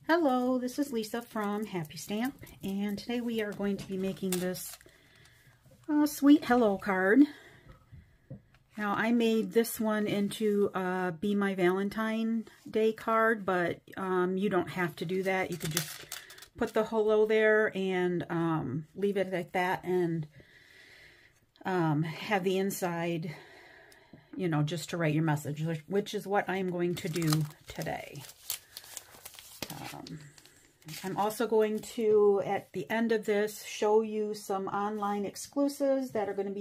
Hello, this is Lisa from Happy Stamp, and today we are going to be making this sweet hello card. Now, I made this one into a Be My Valentine Day card, but you don't have to do that. You could just put the hello there and leave it like that, and have the inside, you know, just to write your message, which is what I'm going to do today. I'm also going to, at the end of this, show you some online exclusives that are going to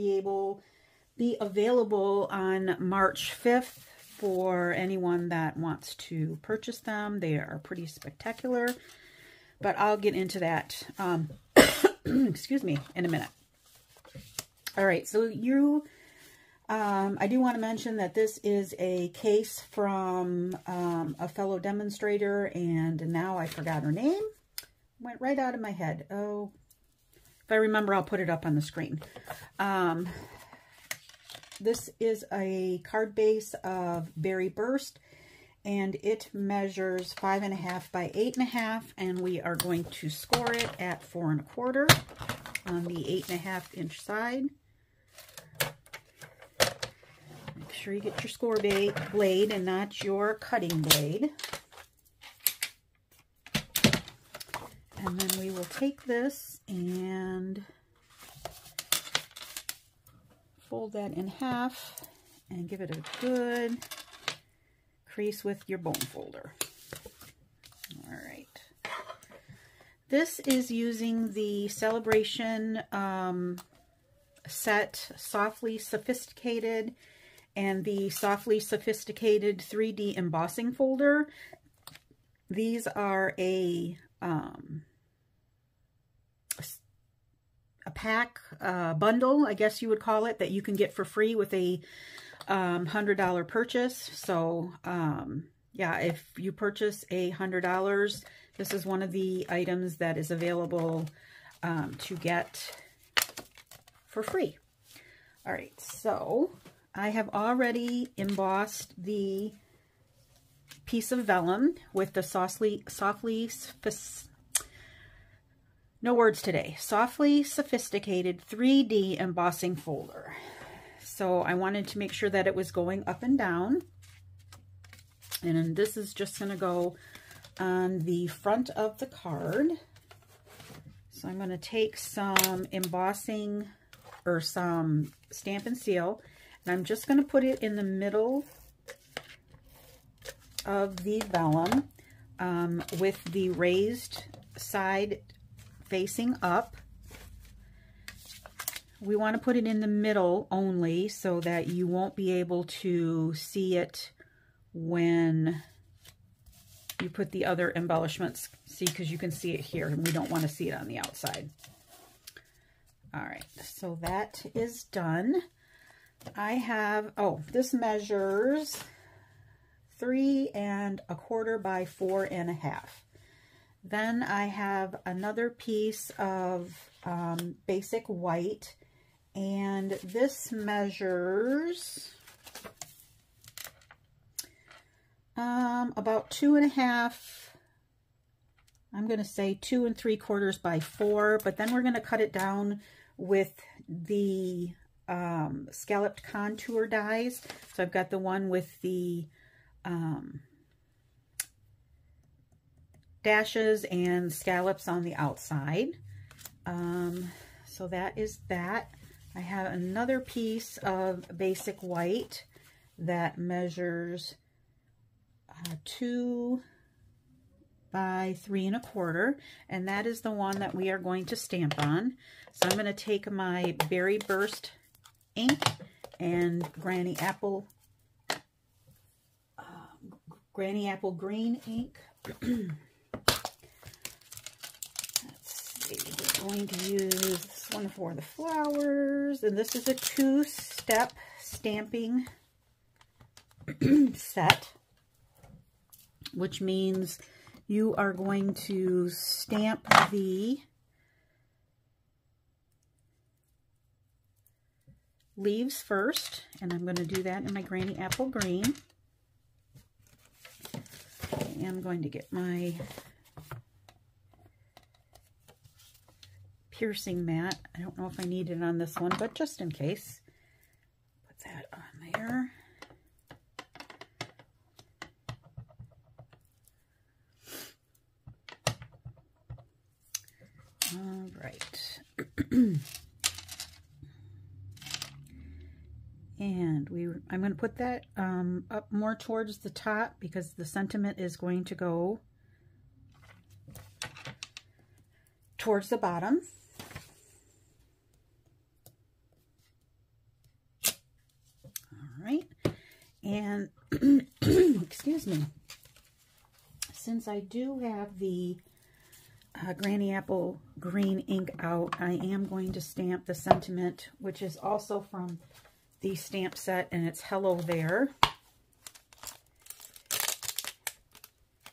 be available on March 5th for anyone that wants to purchase them. They are pretty spectacular, but I'll get into that, excuse me, in a minute. All right, so I do want to mention that this is a case from a fellow demonstrator, and now I forgot her name. Went right out of my head. Oh, if I remember, I'll put it up on the screen. This is a card base of Berry Burst, and it measures 5.5 by 8.5, and we are going to score it at 4 1/4 on the 8.5-inch side. Make sure you get your score blade and not your cutting blade. And then we will take this and fold that in half and give it a good crease with your bone folder. All right. This is using the Celebration set Softly Sophisticated and the Softly Sophisticated 3D embossing folder. These are a pack, bundle, I guess you would call it, that you can get for free with a $100 purchase. So yeah, if you purchase $100, this is one of the items that is available to get for free. All right, so I have already embossed the piece of vellum with the Softly Sophisticated 3D embossing folder. So I wanted to make sure that it was going up and down. And this is just going to go on the front of the card. So I'm going to take some embossing or some Stampin' Seal, and I'm just going to put it in the middle of the vellum with the raised side facing up. We want to put it in the middle only so that you won't be able to see it when you put the other embellishments. See, because you can see it here, and we don't want to see it on the outside. All right, so that is done. I have, this measures 3 1/4 by 4 1/2. Then I have another piece of basic white, and this measures about 2 1/2. I'm going to say 2 3/4 by 4, but then we're going to cut it down with the scalloped contour dies. So I've got the one with the dashes and scallops on the outside. So that is that. I have another piece of basic white that measures 2 by 3 1/4, and that is the one that we are going to stamp on. So I'm going to take my Berry Burst ink and Granny Apple green ink. We're going to use this one for the flowers, and this is a 2-step stamping set, which means you are going to stamp the leaves first, and I'm going to do that in my Granny Apple green. I am going to get my piercing mat. I don't know if I need it on this one, but just in case, put that on there. All right. And I'm going to put that up more towards the top because the sentiment is going to go towards the bottom. All right. And excuse me. Since I do have the Granny Apple green ink out, I am going to stamp the sentiment, which is also from the stamp set, and it's Hello There.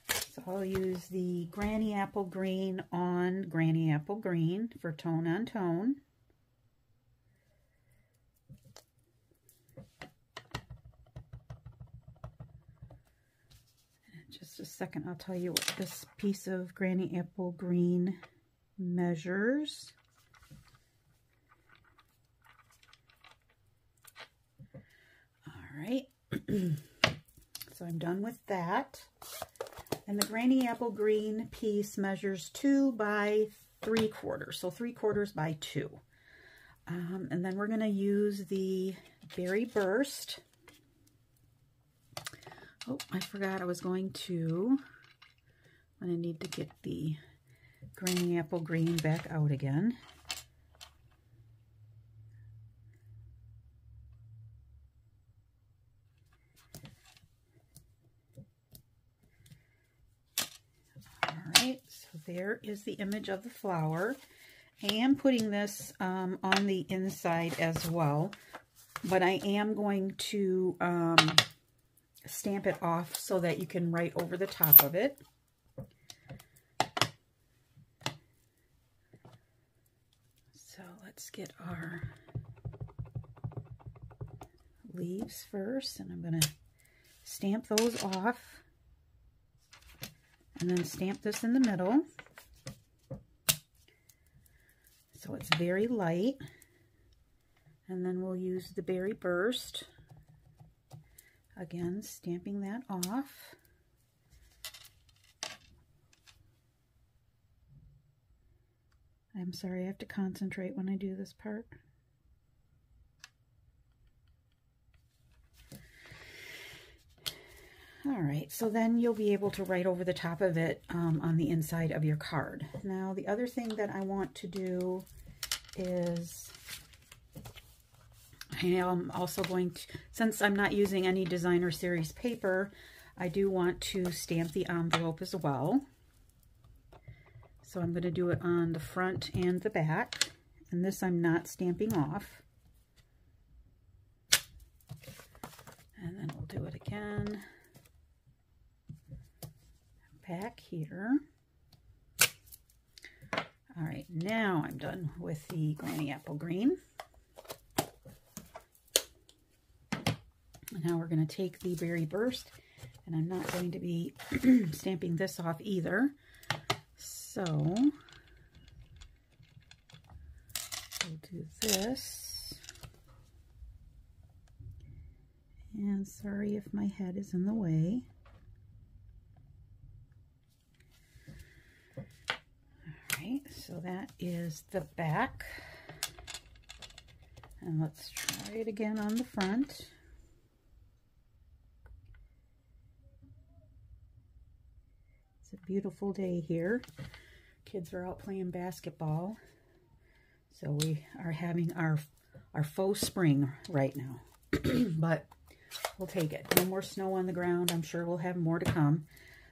So I'll use the Granny Apple green on Granny Apple green for tone on tone. In just a second, I'll tell you what this piece of Granny Apple green measures. All right, so I'm done with that. And the Granny Apple green piece measures 2 by 3/4, so 3/4 by 2. And then we're going to use the Berry Burst. Oh, I forgot I was going to need to get the Granny Apple green back out again. So there is the image of the flower. I am putting this on the inside as well, but I am going to stamp it off so that you can write over the top of it. So let's get our leaves first, and I'm going to stamp those off. And then stamp this in the middle. So it's very light. And then we'll use the Berry Burst. Again, stamping that off. I'm sorry, I have to concentrate when I do this part. All right, so then you'll be able to write over the top of it on the inside of your card. Now, the other thing that I want to do is I am also going to, since I'm not using any designer series paper, I do want to stamp the envelope as well. So I'm going to do it on the front and the back, and this I'm not stamping off. And then we'll do it again. Back here. All right, now I'm done with the Granny Apple green. And now we're going to take the Berry Burst, and I'm not going to be stamping this off either. So we'll do this. And sorry if my head is in the way. So that is the back, and let's try it again on the front. It's a beautiful day here. Kids are out playing basketball, so we are having our faux spring right now. But we'll take it. No more snow on the ground. I'm sure we'll have more to come.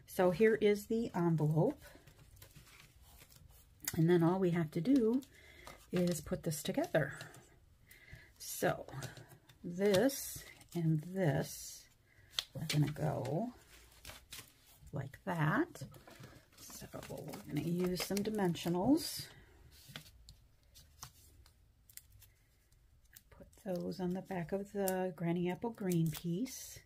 So here is the envelope. And then all we have to do is put this together. So this and this are going to go like that. So we're going to use some dimensionals. Put those on the back of the Granny Apple green piece.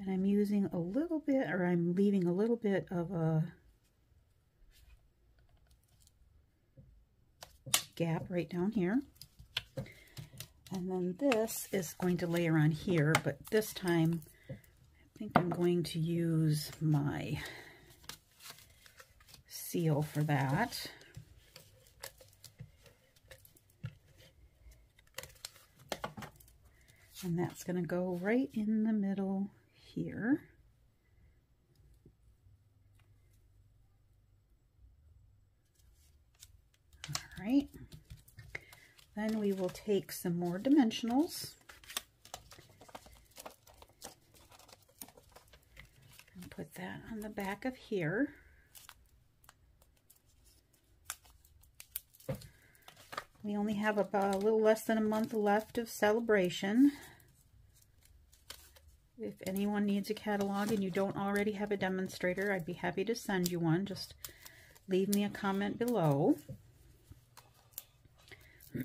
And I'm using a little bit, or I'm leaving a little bit of a gap right down here. And then this is going to layer on here, but this time I think I'm going to use my seal for that. And that's going to go right in the middle here. All right. Then we will take some more dimensionals and put that on the back of here. We only have about a little less than a month left of celebration. If anyone needs a catalog and you don't already have a demonstrator, I'd be happy to send you one. Just leave me a comment below. All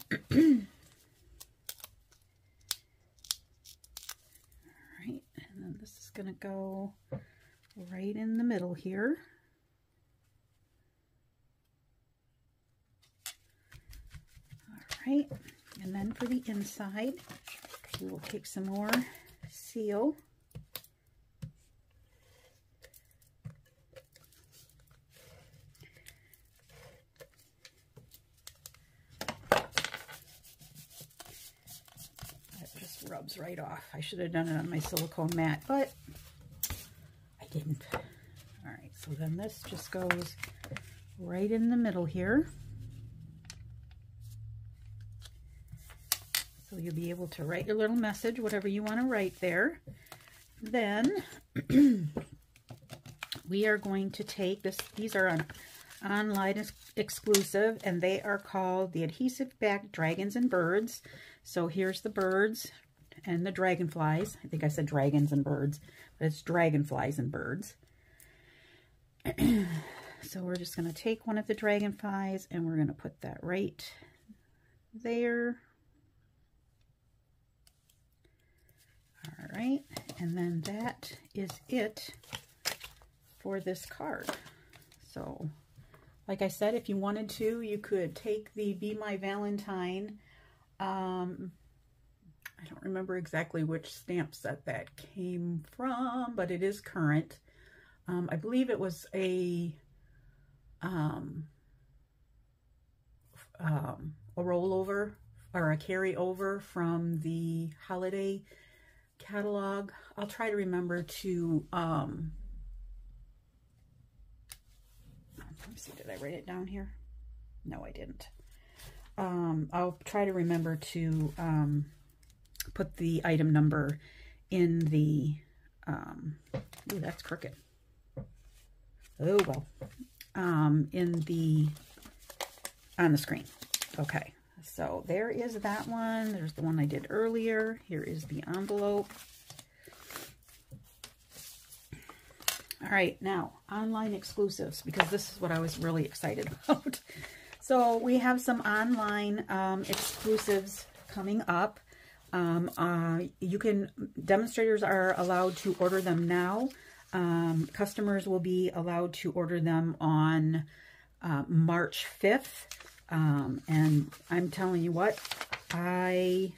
right, and then this is going to go right in the middle here. All right, and then for the inside, we will take some more seal. Rubs right off. I should have done it on my silicone mat, but I didn't. All right, so then this just goes right in the middle here. So you'll be able to write your little message, whatever you want to write there. Then we are going to take this. These are an online exclusive, and they are called the Adhesive Back Dragons and Birds. So here's the birds and the dragonflies. I think I said dragons and birds, but it's dragonflies and birds. So we're just going to take one of the dragonflies and we're going to put that right there. All right, and then that is it for this card. So like I said, if you wanted to, you could take the Be My Valentine. I don't remember exactly which stamp set that came from, but it is current. I believe it was a rollover or a carryover from the holiday catalog. I'll try to remember to, let me see, did I write it down here? No, I didn't. I'll try to remember to put the item number in the, ooh, that's crooked. Oh, well, on the screen. Okay, so there is that one. There's the one I did earlier. Here is the envelope. All right, now online exclusives, because this is what I was really excited about. So we have some online exclusives coming up. Demonstrators are allowed to order them now. Customers will be allowed to order them on March 5th. And I'm telling you what, I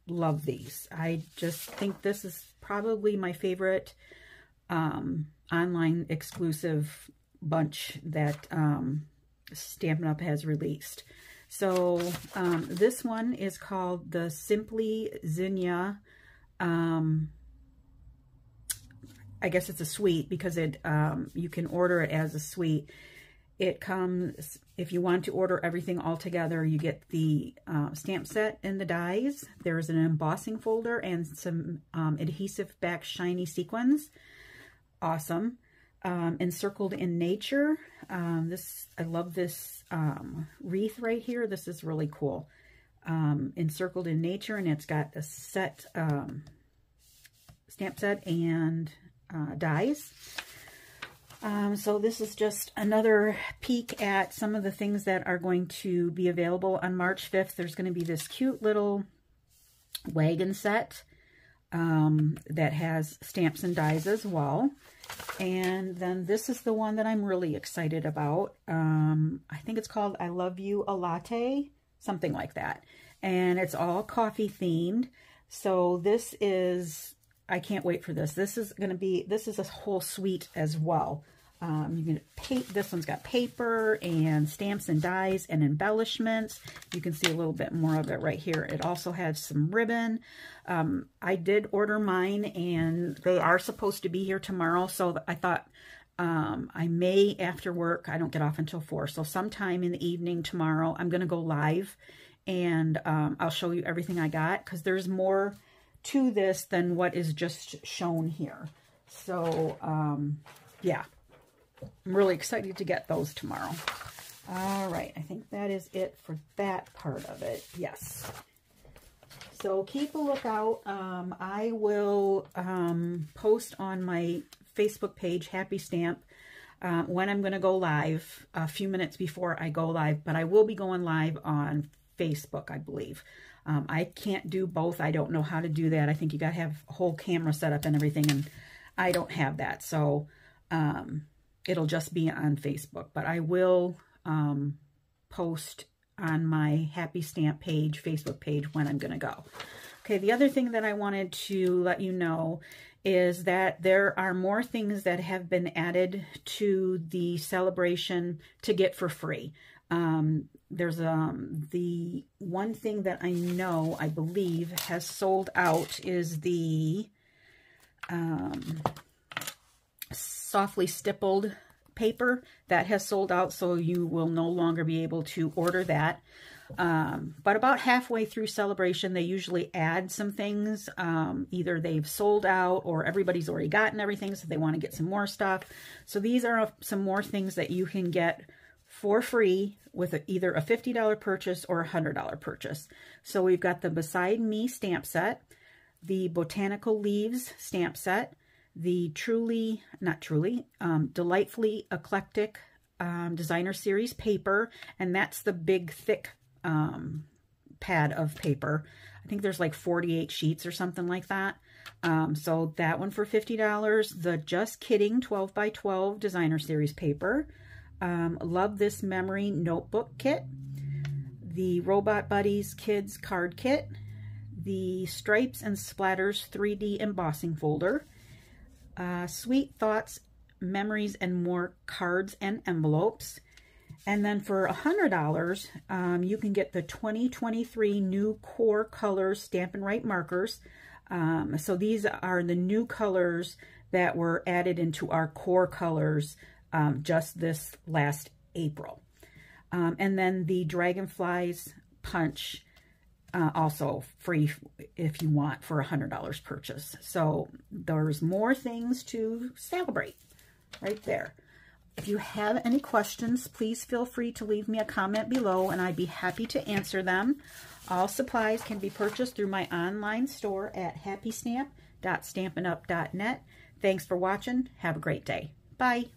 love these. I just think this is probably my favorite online exclusive bunch that Stampin' Up! Has released. So this one is called the Simply Zinnia. I guess it's a suite because it you can order it as a suite. It comes, if you want to order everything all together, you get the stamp set and the dies. There's an embossing folder and some adhesive back shiny sequins. Awesome. Encircled in Nature. I love this wreath right here. This is really cool. Encircled in Nature, and it's got a set, stamp set and dies. So this is just another peek at some of the things that are going to be available on March 5th. There's going to be this cute little wagon set that has stamps and dies as well. And then this is the one that I'm really excited about. I think it's called I Love You a Latte. something like that. And it's all coffee themed. So this is, I can't wait for this. This is going to be, this is a whole suite as well. You can paint, this one's got paper and stamps and dies and embellishments. You can see a little bit more of it right here. It also has some ribbon. I did order mine and they are supposed to be here tomorrow. So I thought I may, after work, I don't get off until 4. So sometime in the evening tomorrow, I'm going to go live and I'll show you everything I got, because there's more to this than what is just shown here. So yeah. I'm really excited to get those tomorrow. All right, I think that is it for that part of it. Yes. So keep a lookout. I will post on my Facebook page, Happy Stamp, when I'm going to go live, a few minutes before I go live. But I will be going live on Facebook, I believe. I can't do both. I don't know how to do that. I think you got to have a whole camera set up and everything, and I don't have that. So it'll just be on Facebook, but I will post on my Happy Stamp page, Facebook page, when I'm going to go. Okay, the other thing that I wanted to let you know is that there are more things that have been added to the celebration to get for free. There's the one thing that I know, I believe, has sold out is the softly stippled paper. That has sold out, so you will no longer be able to order that. But about halfway through celebration, they usually add some things. Either they've sold out or everybody's already gotten everything, so they want to get some more stuff. So these are some more things that you can get for free with either a $50 purchase or a $100 purchase. So we've got the Beside Me stamp set, the Botanical Leaves stamp set, the Delightfully Eclectic Designer Series paper, and that's the big thick pad of paper. I think there's like 48 sheets or something like that. So that one for $50. The Just Kidding 12 by 12 Designer Series paper. Love This Memory notebook kit. The Robot Buddies Kids card kit. The Stripes and Splatters 3D embossing folder. Sweet Thoughts, Memories, and More cards and envelopes. And then for $100, you can get the 2023 new Core Colors Stampin' Write markers. So these are the new colors that were added into our Core Colors just this last April. And then the Dragonflies Punch, also free if you want, for $100 purchase. So there's more things to celebrate right there. If you have any questions, please feel free to leave me a comment below and I'd be happy to answer them. All supplies can be purchased through my online store at happystamp.stampinup.net. Thanks for watching. Have a great day. Bye.